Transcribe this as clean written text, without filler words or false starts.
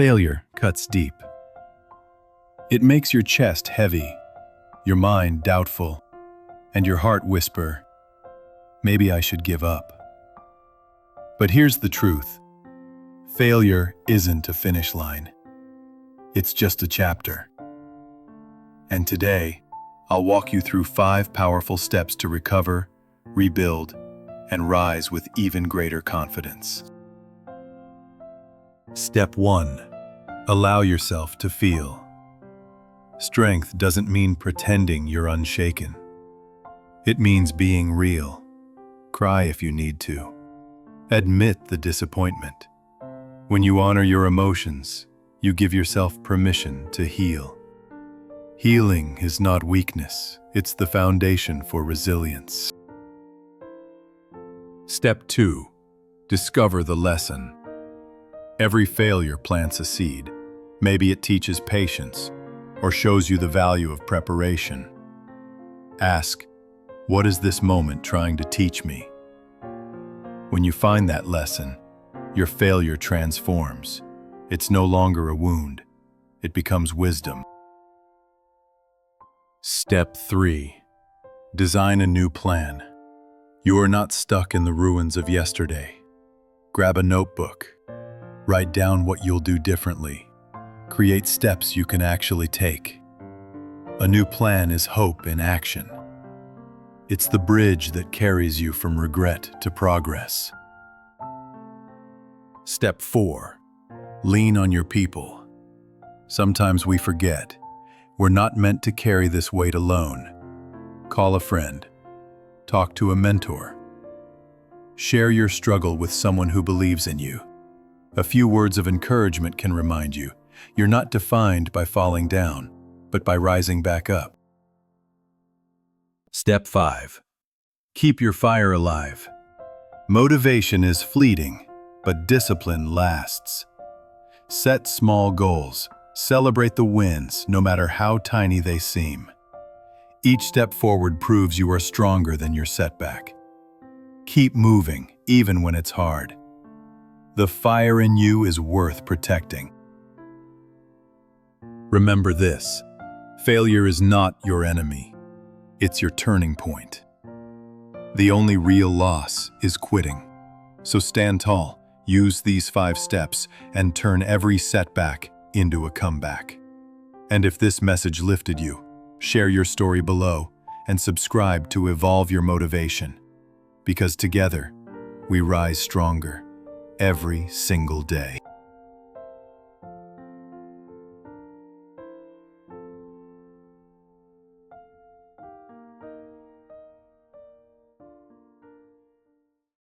Failure cuts deep. It makes your chest heavy, your mind doubtful, and your heart whisper, maybe I should give up. But here's the truth. Failure isn't a finish line. It's just a chapter. And today, I'll walk you through 5 powerful steps to recover, rebuild, and rise with even greater confidence. Step 1. Allow yourself to feel. Strength doesn't mean pretending you're unshaken. It means being real. Cry if you need to. Admit the disappointment. When you honor your emotions, you give yourself permission to heal. Healing is not weakness, it's the foundation for resilience. Step 2. Discover the lesson. Every failure plants a seed. Maybe it teaches patience or shows you the value of preparation. Ask, what is this moment trying to teach me? When you find that lesson, your failure transforms. It's no longer a wound. It becomes wisdom. Step 3. Design a new plan. You are not stuck in the ruins of yesterday. Grab a notebook. Write down what you'll do differently. Create steps you can actually take. A new plan is hope in action. It's the bridge that carries you from regret to progress. Step 4. Lean on your people. Sometimes we forget. We're not meant to carry this weight alone. Call a friend. Talk to a mentor. Share your struggle with someone who believes in you. A few words of encouragement can remind you, you're not defined by falling down, but by rising back up. Step 5. Keep your fire alive. Motivation is fleeting, but discipline lasts. Set small goals. Celebrate the wins, no matter how tiny they seem. Each step forward proves you are stronger than your setback. Keep moving, even when it's hard. The fire in you is worth protecting. Remember this: failure is not your enemy. It's your turning point. The only real loss is quitting. So stand tall, use these 5 steps, and turn every setback into a comeback. And if this message lifted you, share your story below and subscribe to evolve your motivation. Because together, we rise stronger every single day.